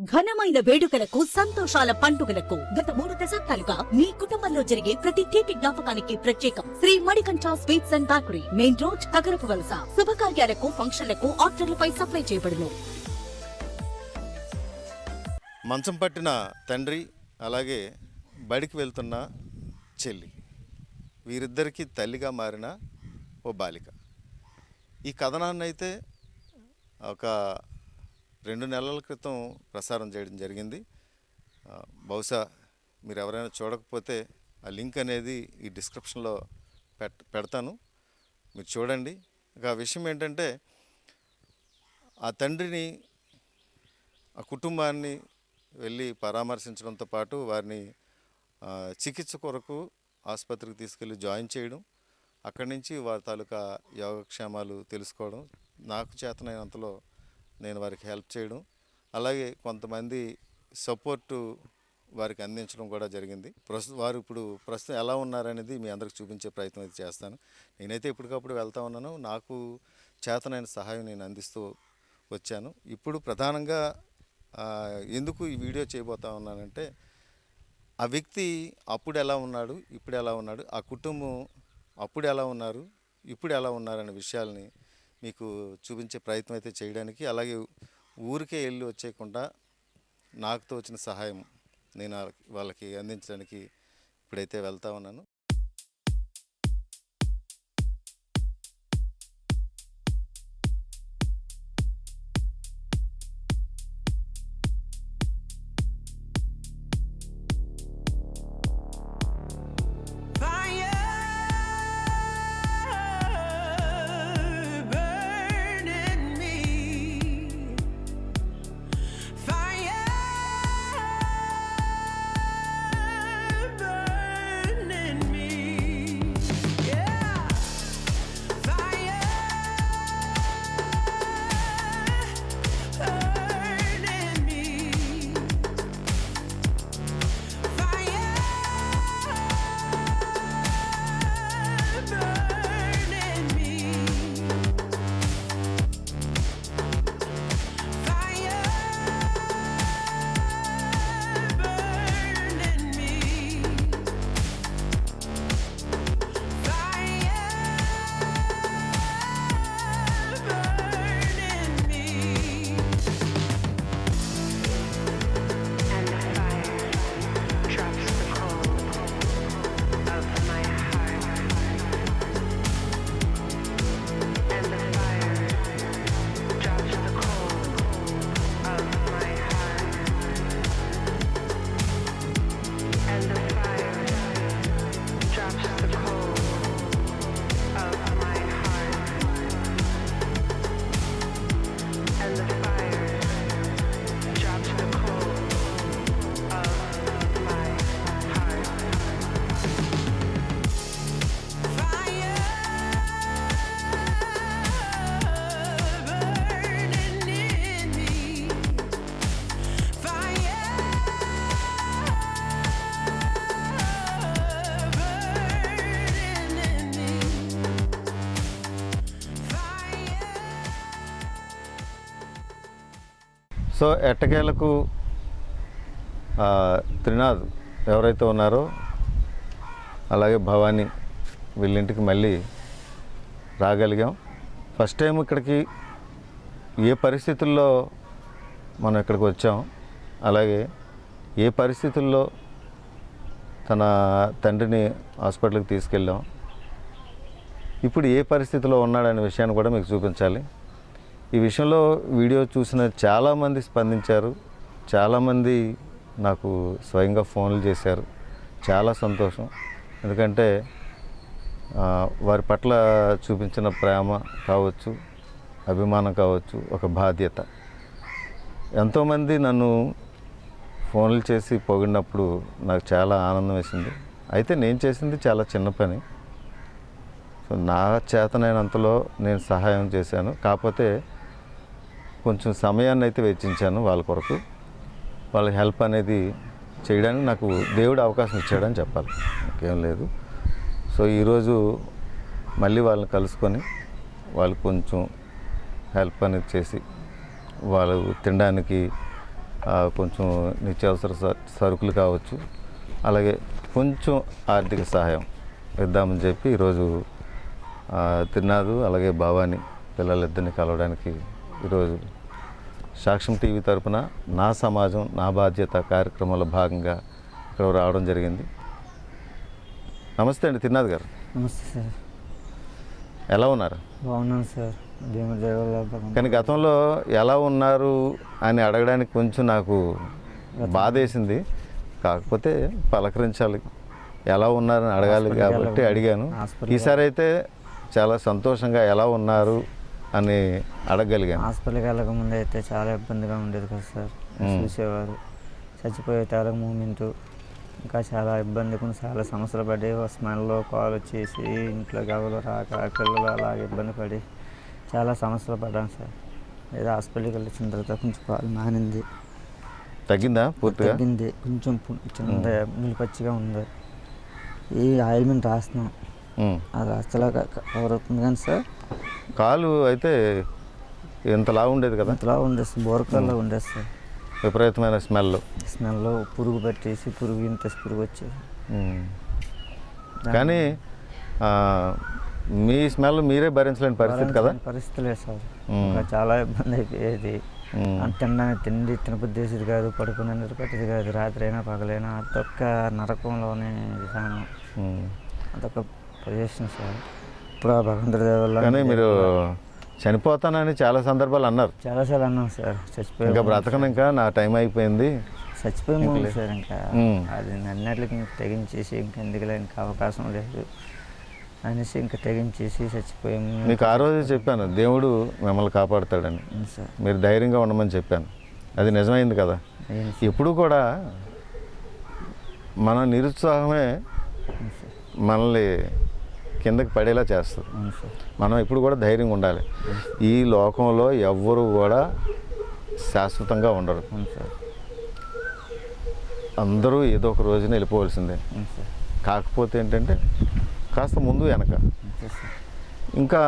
ఘనమైన వేడుకలకు సంతోషాల పండుగలకు గత 3 దశాబ్దాలుగా మీ కుటుంబంలో జరిగే ప్రతి తీపి జ్ఞాపకానికి ప్రత్యేకం Sri Manikanta sweets and bakery, main road, Kagarapuvalasa. శుభకార్యాలకు, ఫంక్షన్లకు ఆర్డర్లపై సప్లై చేయబడును. మంచం పట్టిన తండ్రి, అలాగే బడికి వెళ్తున్న చెల్లి, వీరిద్దరికీ తల్లిగా మారిన ఓ బాలిక. ఈ కథనాన్ని అయితే ఒక 2 నెలల క్రితం ప్రసారం చేయడం జరిగింది. బహుశా మీరు ఎవరైనా చూడకపోతే ఆ లింక్ అనేది ఈ డిస్క్రిప్షన్లో పెడతాను, మీరు చూడండి. ఇక ఆ విషయం ఏంటంటే, ఆ తండ్రిని, ఆ కుటుంబాన్ని వెళ్ళి పరామర్శించడంతో పాటు వారిని చికిత్స కొరకు ఆసుపత్రికి తీసుకెళ్ళి జాయిన్ చేయడం, అక్కడి నుంచి వారి తాలూకా యోగక్షేమాలు తెలుసుకోవడం, నాకు చేతనైనంతలో నేను వారికి హెల్ప్ చేయడం, అలాగే కొంతమంది సపోర్టు వారికి అందించడం కూడా జరిగింది. వారు ఇప్పుడు ప్రస్తుతం ఎలా ఉన్నారనేది మీ అందరికి చూపించే ప్రయత్నం అయితే చేస్తాను. నేనైతే ఇప్పటికప్పుడు వెళ్తా ఉన్నాను, నాకు చేతనైన సహాయం నేను అందిస్తూ వచ్చాను. ఇప్పుడు ప్రధానంగా ఎందుకు ఈ వీడియో చేయబోతా ఉన్నానంటే, ఆ వ్యక్తి అప్పుడు ఎలా ఉన్నాడు, ఇప్పుడు ఎలా ఉన్నాడు, ఆ కుటుంబం అప్పుడు ఎలా ఉన్నారు, ఇప్పుడు ఎలా ఉన్నారు అనే విషయాల్ని మీకు చూపించే ప్రయత్నం అయితే చేయడానికి, అలాగే ఊరికే వెళ్ళి వచ్చేయకుండా నాకు తోచిన సహాయం నేను వాళ్ళకి అందించడానికి ఇప్పుడైతే వెళ్తా ఉన్నాను. సో ఎట్టకేలకు త్రినాథ్ ఎవరైతే ఉన్నారో, అలాగే భవానీ, వీళ్ళింటికి మళ్ళీ రాగలిగాం. ఫస్ట్ టైం ఇక్కడికి ఏ పరిస్థితుల్లో మనం ఇక్కడికి వచ్చాం, అలాగే ఏ పరిస్థితుల్లో తన తండ్రిని హాస్పిటల్కి తీసుకెళ్ళాం, ఇప్పుడు ఏ పరిస్థితిలో ఉన్నాడనే విషయాన్ని కూడా మీకు చూపించాలి. ఈ విషయంలో వీడియో చూసిన చాలామంది స్పందించారు, చాలామంది నాకు స్వయంగా ఫోన్లు చేశారు. చాలా సంతోషం, ఎందుకంటే వారి పట్ల చూపించిన ప్రేమ కావచ్చు, అభిమానం కావచ్చు, ఒక బాధ్యత. ఎంతోమంది నన్ను ఫోన్లు చేసి పొగిడినప్పుడు నాకు చాలా ఆనందం వేసింది. అయితే నేను చేసింది చాలా చిన్న పని. సో నా చేతనైనంతలో నేను సహాయం చేశాను. కాకపోతే కొంచెం సమయాన్ని అయితే వెచ్చించాను వాళ్ళ కొరకు. వాళ్ళకి హెల్ప్ అనేది చేయడానికి నాకు దేవుడు అవకాశం ఇచ్చాడని చెప్పాలి, ఇంకేం లేదు. సో ఈరోజు మళ్ళీ వాళ్ళని కలుసుకొని వాళ్ళకి కొంచెం హెల్ప్ అనేది చేసి, వాళ్ళు తినడానికి కొంచెం నిత్యావసర సరుకులు కావచ్చు, అలాగే కొంచెం ఆర్థిక సహాయం ఇద్దామని చెప్పి ఈరోజు తిరునాథు అలాగే భవాని పిల్లలిద్దరిని కలవడానికి ఈరోజు సాక్ష్యం టీవీ తరపున నా సమాజం నా బాధ్యత కార్యక్రమంలో భాగంగా ఇక్కడ రావడం జరిగింది. నమస్తే అండి తిరునాథ్ గారు. నమస్తే సార్. ఎలా ఉన్నారు? బాగున్నాను సార్. దేవుడి దయ వల్ల కానీ గతంలో ఎలా ఉన్నారు అని అడగడానికి కొంచెం నాకు బాధ వేసింది. కాకపోతే పలకరించాలి, ఎలా ఉన్నారని అడగాలి కాబట్టి అడిగాను. ఈసారి అయితే చాలా సంతోషంగా ఎలా ఉన్నారు అని అడగగలిగాను. హాస్పిటల్కి వెళ్ళక ముందు అయితే చాలా ఇబ్బందిగా ఉండేది కదా సార్. చూసేవారు చచ్చిపోయే తాలూకు మూమెంటు ఇంకా చాలా ఇబ్బంది, చాలా సమస్యలు పడి స్మెల్లో కాల్ వచ్చేసి ఇంట్లోకి ఎవరు రాక పిల్లలు అలాగే ఇబ్బంది పడి చాలా సమస్యలు పడ్డాను సార్. ఏదో హాస్పిటల్కి వెళ్ళిన తర్వాత కొంచెం కాలు మానింది, తగ్గిందా? పూర్తిగా తగ్గింది. కొంచెం చిన్న నిలిపచ్చిగా ఉంది. ఈ ఆయిల్మెంట్ రాస్తున్నాం, అది రాస్తేలాగా కవర్ అవుతుంది. కానీ సార్ కాలు అయితే ఎంతలా ఉండేది కదా? ఇంతలా ఉండేది సార్, బోరకాల్లో ఉండేది సార్. విపరీతమైన స్మెల్, పురుగు పట్టేసి పురుగు వచ్చేది. కానీ మీ స్మెల్ మీరే భరించలేని పరిస్థితి కదా? పరిస్థితి లేదు సార్. ఇంకా చాలా ఇబ్బంది అయిపోయేది. తినడానికి తిండి తినబుద్ధేసేది కాదు, పడుకునే నిద్ర పట్టేది కాదు. రాత్రి అయినా పగలైనా అదొక్క నరకంలోనే విధానం, అదొక పొజిషన్ సార్. ఇప్పుడు ఆ భగవంతుడి దయ వల్ల. కానీ మీరు చనిపోతానని చాలా సందర్భాలు అన్నారు. చాలాసార్లు అన్నాం సార్. చచ్చిపోయి ఇంకా బ్రతకను, ఇంకా నా టైం అయిపోయింది, చచ్చిపోయి సార్. ఇంకా అది అన్నిటికి తెగించేసి ఇంకెందుకులే, ఇంకా అవకాశం లేదు అనేసి ఇంకా తెగించేసి చచ్చిపోయాము. మీకు ఆ రోజు చెప్పాను దేవుడు మిమ్మల్ని కాపాడుతాడని, మీరు ధైర్యంగా ఉండమని చెప్పాను. అది నిజమైంది కదా? ఎప్పుడు కూడా మన నిరుత్సాహమే మనల్ని కిందకి పడేలా చేస్తుంది. మనం ఇప్పుడు కూడా ధైర్యంగా ఉండాలి. ఈ లోకంలో ఎవ్వరు కూడా శాశ్వతంగా ఉండరు. అందరూ ఏదో ఒక రోజున వెళ్ళిపోవాల్సిందే. కాకపోతే ఏంటంటే కాస్త ముందు వెనక ఇంకా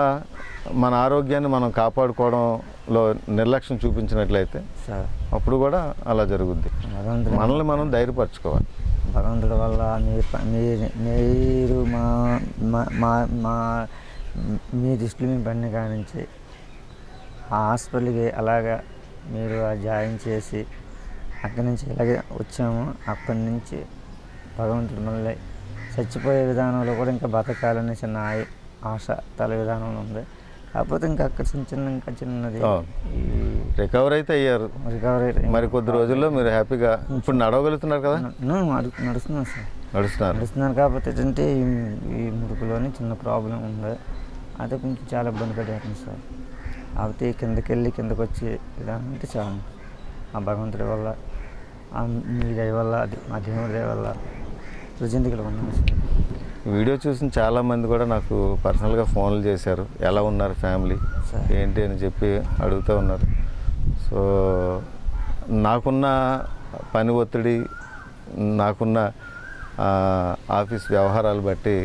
మన ఆరోగ్యాన్ని మనం కాపాడుకోవడంలో నిర్లక్ష్యం చూపించినట్లయితే అప్పుడు కూడా అలా జరుగుద్ది. మనల్ని మనం ధైర్యపరచుకోవాలి. భగవంతుడి వల్ల మీరు మీ దృష్టిలో మేము పడిన కానించి ఆ హాస్పిటల్కి అలాగా మీరు జాయిన్ చేసి అక్కడి నుంచి ఇలాగే వచ్చాము. అప్పటి నుంచి భగవంతుడు మళ్ళీ చచ్చిపోయే విధానంలో కూడా ఇంకా బతకాలనే చిన్న ఆశ తల విధానంలో ఉంది. కాకపోతే ఇంకా అక్కడ ఇంకా చిన్నది రికవర్ అయితే అయ్యారు. మరి కొద్ది రోజుల్లో మీరు హ్యాపీగా ఇప్పుడు నడవగలుగుతున్నారు కదా? నడుస్తున్నాను సార్. నడుస్తున్నారు. కాకపోతే ఏంటంటే ఈ ముడుకులోని చిన్న ప్రాబ్లం ఉంది. అదే కొంచెం చాలా ఇబ్బంది పడేస్తుంది సార్. కాకపోతే కిందకి వచ్చి విధానం అంటే చాలా ఆ భగవంతుడి వల్ల, మీ దయ వల్ల, మా దేవుడి దయ వల్ల ప్రజెంట్ ఇక్కడ ఉన్నాను సార్. వీడియో చూసిన చాలామంది కూడా నాకు పర్సనల్గా ఫోన్లు చేశారు, ఎలా ఉన్నారు ఫ్యామిలీ ఏంటి అని చెప్పి అడుగుతూ ఉన్నారు. సో నాకున్న పని ఒత్తిడి, నాకున్న ఆఫీస్ వ్యవహారాలు బట్టి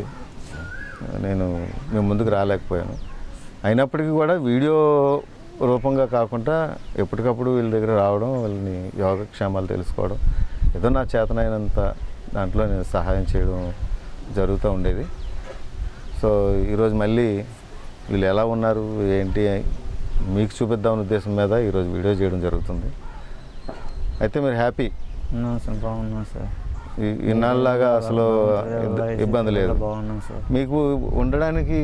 నేను మీ ముందుకు రాలేకపోయాను. అయినప్పటికీ కూడా వీడియో రూపంగా కాకుండా ఎప్పటికప్పుడు వీళ్ళ దగ్గర రావడం, వీళ్ళని యోగక్షేమాలు తెలుసుకోవడం, ఏదో నా చేతనైనంత దాంట్లో నేను సహాయం చేయడం జరుగుతూ ఉండేది. సో ఈరోజు మళ్ళీ వీళ్ళు ఎలా ఉన్నారు ఏంటి మీకు చూపిద్దామనే ఉద్దేశం మీద ఈరోజు వీడియో చేయడం జరుగుతుంది. అయితే మీరు హ్యాపీ? బాగున్నాను సార్. ఇన్నాళ్ళలాగా అసలు ఇబ్బంది లేదు. బాగున్నాను సార్. మీకు ఉండడానికి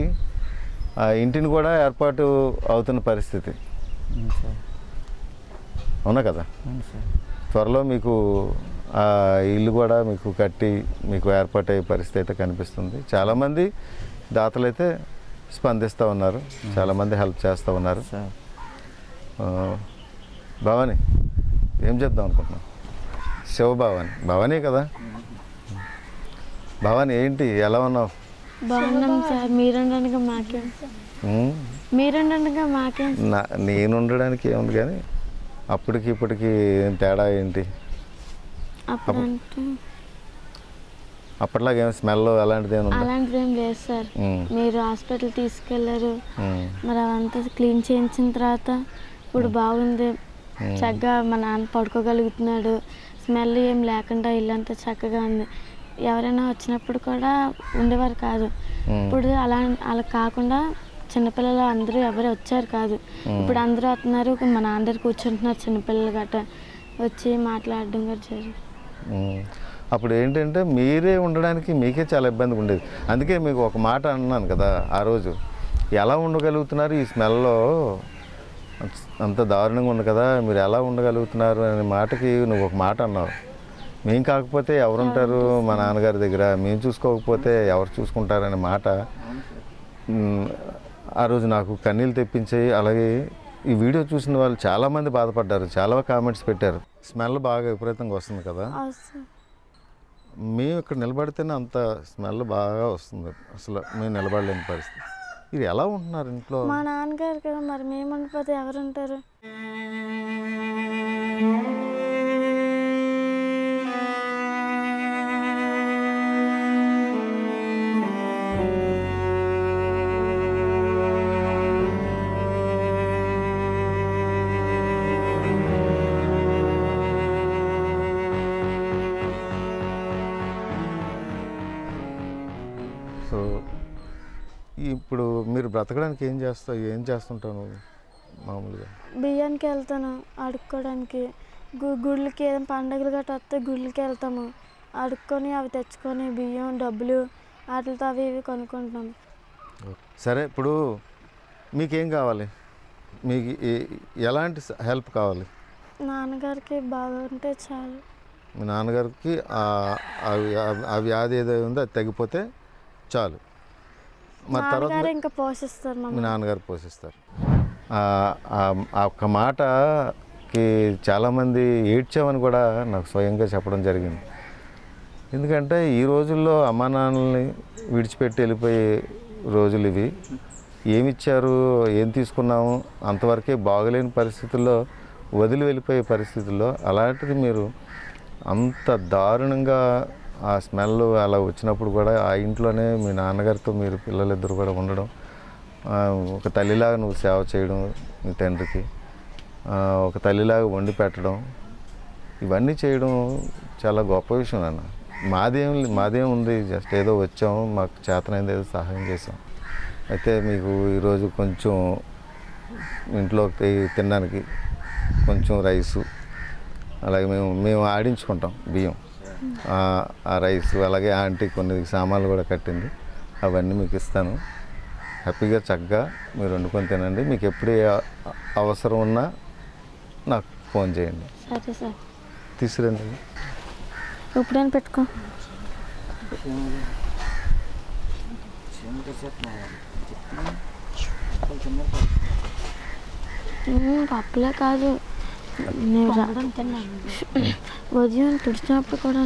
ఇంటిని కూడా ఏర్పాటు అవుతున్న పరిస్థితి అవునా కదా? త్వరలో మీకు ఆ ఇల్లు కూడా మీకు కట్టి మీకు ఏర్పాటు అయ్యే పరిస్థితి అయితే కనిపిస్తుంది. చాలామంది దాతలు అయితే స్పందిస్తూ ఉన్నారు, చాలామంది హెల్ప్ చేస్తూ ఉన్నారు. భవాని ఏం చేద్దాం అనుకుంటున్నాం? భవానీ కదా? భవాని ఏంటి ఎలా ఉన్నావు? బాగున్నాం సార్. మీరుండడానికి మాకేం, నేను ఉండడానికి ఏముంది కానీ అప్పటికి ఇప్పటికి తేడా ఏంటి? అప్పట్లాగా ఏం స్మెల్ అలాంటిది ఏం లేదు సార్. మీరు హాస్పిటల్ తీసుకెళ్లారు, మరి అవంతా క్లీన్ చేయించిన తర్వాత ఇప్పుడు బాగుంది. చక్కగా మా నాన్న పడుకోగలుగుతున్నాడు, స్మెల్ ఏం లేకుండా ఇల్లంతా చక్కగా ఉంది. ఎవరైనా వచ్చినప్పుడు కూడా ఉండేవారు కాదు. ఇప్పుడు అలా కాకుండా చిన్నపిల్లలు అందరూ ఎవరు వచ్చారు కాదు. ఇప్పుడు అందరూ వస్తున్నారు, మా నాన్న దగ్గర కూర్చుంటున్నారు చిన్నపిల్లలు గట్రా వచ్చి మాట్లాడడం కూడా జరిగింది. అప్పుడు ఏంటంటే మీరే ఉండడానికి మీకే చాలా ఇబ్బందిగా ఉండేది. అందుకే మీకు ఒక మాట అన్నాను కదా ఆ రోజు, ఎలా ఉండగలుగుతున్నారు ఈ స్మెల్లో, అంత దారుణంగా ఉంది కదా, మీరు ఎలా ఉండగలుగుతున్నారు అనే మాటకి నువ్వు ఒక మాట అన్నావు. మేము కాకపోతే ఎవరుంటారు మా నాన్నగారి దగ్గర, మేము చూసుకోకపోతే ఎవరు చూసుకుంటారనే మాట ఆ రోజు నాకు కన్నీళ్ళు తెప్పించాయి. అలాగే ఈ వీడియో చూసిన వాళ్ళు చాలామంది బాధపడ్డారు, చాలా కామెంట్స్ పెట్టారు. స్మెల్ బాగా విపరీతంగా వస్తుంది కదా, మేము ఇక్కడ నిలబడితేనే అంత స్మెల్ బాగా వస్తుంది, అసలు మేము నిలబడలేని పరిస్థితి. ఇది ఎలా ఉంటున్నారు ఇంట్లో? మా నాన్నగారు కదా, మరి మేము ఉండిపోతే ఎవరు ఉంటారు? సో ఇప్పుడు మీరు బ్రతకడానికి ఏం చేస్తుంటావు నువ్వు మామూలుగా? బియ్యానికి వెళ్తాను అడుక్కోవడానికి, గుళ్ళకి ఏదైనా పండుగలు గట్రా వస్తే గుళ్ళకి వెళ్తాము, అడుక్కొని అవి తెచ్చుకొని బియ్యం డబ్బులు వాటితో అవి ఇవి కొనుక్కుంటున్నాం. సరే, ఇప్పుడు మీకేం కావాలి? మీకు ఎలాంటి హెల్ప్ కావాలి? నాన్నగారికి బాగుంటే చాలు. మీ నాన్నగారికి ఆ వ్యాధి ఏదో ఉందో అది తగ్గిపోతే చాలు. మరి తర్వాత ఇంకా పోషిస్తారు, మీ నాన్నగారు పోషిస్తారు. ఆ ఒక్క మాటకి చాలామంది ఏడ్చామని కూడా నాకు స్వయంగా చెప్పడం జరిగింది. ఎందుకంటే ఈ రోజుల్లో అమ్మా నాన్నల్ని విడిచిపెట్టి వెళ్ళిపోయే రోజులు ఇవి. ఏమిచ్చారు, ఏం తీసుకున్నాము, అంతవరకే బాగలేని పరిస్థితుల్లో వదిలి వెళ్ళిపోయే పరిస్థితుల్లో, అలాంటిది మీరు అంత దారుణంగా ఆ స్మెల్ అలా వచ్చినప్పుడు కూడా ఆ ఇంట్లోనే మీ నాన్నగారితో మీరు పిల్లలిద్దరు కూడా ఉండడం, ఒక తల్లిలాగా నువ్వు సేవ చేయడం మీ తండ్రికి, ఒక తల్లిలాగా వండి పెట్టడం, ఇవన్నీ చేయడం చాలా గొప్ప విషయం నాన్న. మాదేం ఉంది, జస్ట్ ఏదో వచ్చాము, మాకు చేతనైంది ఏదో సహాయం చేసాం. అయితే మీకు ఈరోజు కొంచెం ఇంట్లో తినడానికి కొంచెం రైసు, అలాగే మేము ఆడించుకుంటాం బియ్యం, ఆ రైసు, అలాగే ఆంటీ కొన్ని సామాన్లు కూడా కట్టింది, అవన్నీ మీకు ఇస్తాను. హ్యాపీగా చక్కగా మీరు వండుకొని తినండి. మీకు ఎప్పుడు అవసరం ఉన్నా నాకు ఫోన్ చేయండి. సరే సార్, తీసుకురండి. ఎప్పుడైనా పెట్టుకో. పప్పులే కాదు, ఉదయం తుడిచినప్పుడు కూడా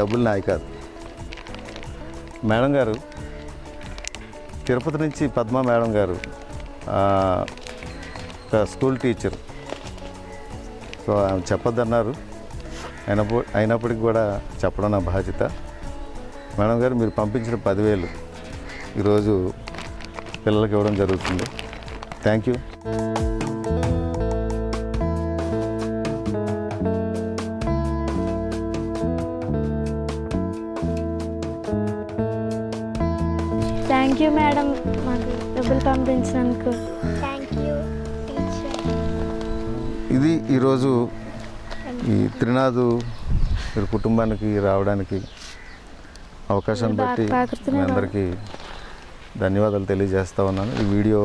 డబ్బులు నాయి కాదు. మేడం గారు తిరుపతి నుంచి పద్మ మేడం గారు ఒక స్కూల్ టీచర్. సో ఆమె చెప్పొద్దన్నారు, అయినప్పటికీ కూడా చెప్పడం నా బాధ్యత. మేడం గారు మీరు పంపించిన 10,000 ఈరోజు పిల్లలకి ఇవ్వడం జరుగుతుంది. Thank you. Thank you madam, మాకు డబ్బులు పంపించినందుకు. Thank you teacher. ఇది ఈరోజు ఈ త్రినాథు మీరు కుటుంబానికి రావడానికి అవకాశాన్ని బట్టి మీ అందరికీ ధన్యవాదాలు తెలియజేస్తా ఉన్నాను. ఈ వీడియో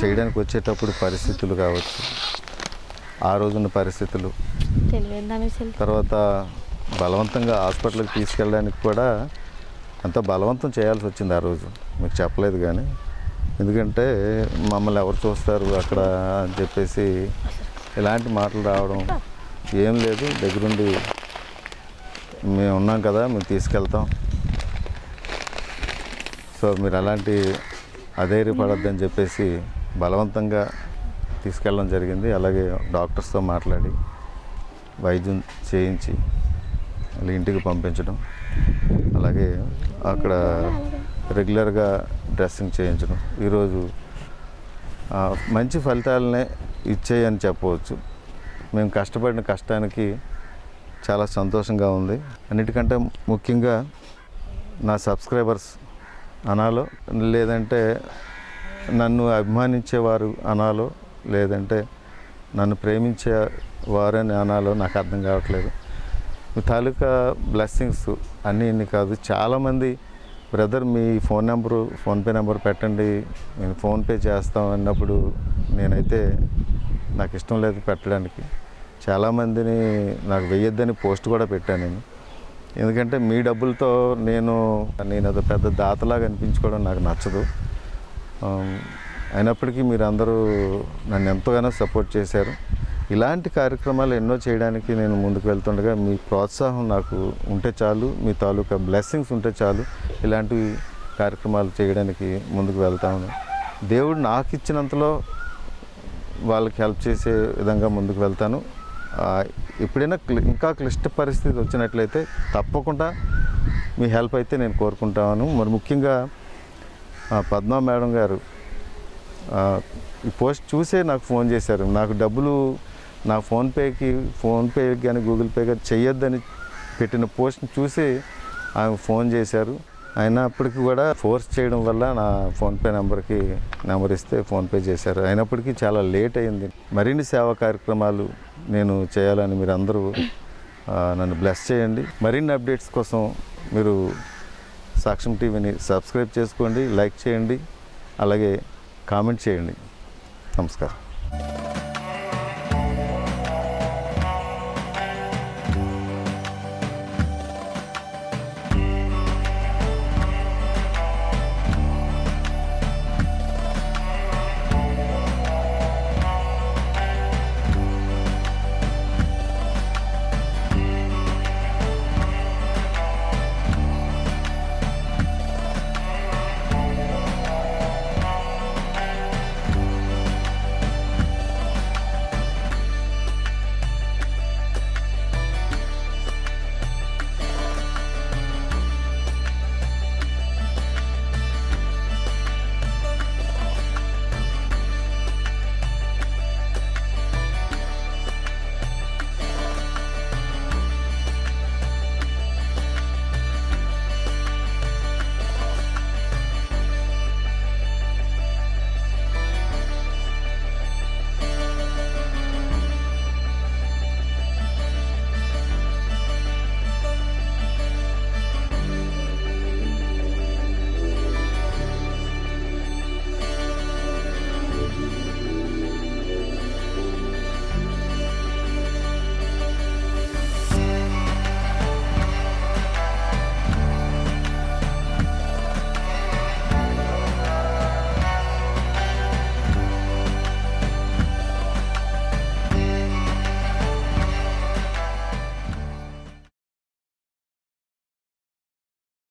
చేయడానికి వచ్చేటప్పుడు పరిస్థితులు కావచ్చు, ఆ రోజున్న పరిస్థితులు, తర్వాత బలవంతంగా హాస్పిటల్కి తీసుకెళ్ళడానికి కూడా అంత బలవంతం చేయాల్సి వచ్చింది ఆ రోజు. మీకు చెప్పలేదు కానీ, ఎందుకంటే మమ్మల్ని ఎవరు చూస్తారు అక్కడ అని చెప్పేసి ఇలాంటి మాటలు రావడం. ఏం లేదు, దగ్గరుండి మేము ఉన్నాం కదా, మేము తీసుకెళ్తాం. సో మీరు అలాంటి అధైర్యపడొద్దని చెప్పేసి బలవంతంగా తీసుకెళ్ళడం జరిగింది. అలాగే డాక్టర్స్తో మాట్లాడి వైద్యం చేయించి వాళ్ళ ఇంటికి పంపించడం, అలాగే అక్కడ రెగ్యులర్గా డ్రెస్సింగ్ చేయించడం ఈరోజు మంచి ఫలితాలనే ఇచ్చేయని చెప్పవచ్చు. మేము కష్టపడిన కష్టానికి చాలా సంతోషంగా ఉంది. అన్నిటికంటే ముఖ్యంగా నా సబ్స్క్రైబర్స్ అనాలో, లేదంటే నన్ను అభిమానించేవారు అనాలో, లేదంటే నన్ను ప్రేమించేవారని అనాలో నాకు అర్థం కావట్లేదు. మీ తాలూకా బ్లెస్సింగ్స్ అన్నీ ఇన్ని కాదు. చాలామంది బ్రదర్ మీ ఫోన్ నెంబరు, ఫోన్పే నెంబర్ పెట్టండి, నేను ఫోన్పే చేస్తాం అన్నప్పుడు నేనైతే నాకు ఇష్టం లేదు పెట్టడానికి. చాలామందిని నాకు వెయ్యొద్దని పోస్ట్ కూడా పెట్టాను నేను. ఎందుకంటే మీ డబ్బులతో నేను అది పెద్ద దాతలాగా అనిపించుకోవడం నాకు నచ్చదు. అయినప్పటికీ మీరు అందరూ నన్ను ఎంతగానో సపోర్ట్ చేశారు. ఇలాంటి కార్యక్రమాలు ఎన్నో చేయడానికి నేను ముందుకు వెళ్తుండగా మీ ప్రోత్సాహం నాకు ఉంటే చాలు, మీ తాలూకా బ్లెస్సింగ్స్ ఉంటే చాలు, ఇలాంటి కార్యక్రమాలు చేయడానికి ముందుకు వెళ్తాను. దేవుడు నాకు ఇచ్చినంతలో వాళ్ళకి హెల్ప్ చేసే విధంగా ముందుకు వెళ్తాను. ఎప్పుడైనా ఇంకా క్లిష్ట పరిస్థితి వచ్చినట్లయితే తప్పకుండా మీ హెల్ప్ అయితే నేను కోరుకుంటాను. మరి ముఖ్యంగా పద్మా మేడం గారు ఈ పోస్ట్ చూసే నాకు ఫోన్ చేశారు. నాకు డబ్బులు నా ఫోన్పే కానీ గూగుల్ పే కానీ చెయ్యొద్దని పెట్టిన పోస్ట్ని చూసి ఆమె ఫోన్ చేశారు. అయినప్పటికీ కూడా ఫోర్స్ చేయడం వల్ల నా ఫోన్పే నెంబర్ ఇస్తే ఫోన్పే చేశారు. అయినప్పటికీ చాలా లేట్ అయింది. మరిన్ని సేవా కార్యక్రమాలు నేను చేయాలని మీరు అందరూ నన్ను బ్లెస్ చేయండి. మరిన్ని అప్డేట్స్ కోసం మీరు సాక్ష్యం టీవీని సబ్స్క్రైబ్ చేసుకోండి, లైక్ చేయండి, అలాగే కామెంట్ చేయండి. నమస్కారం.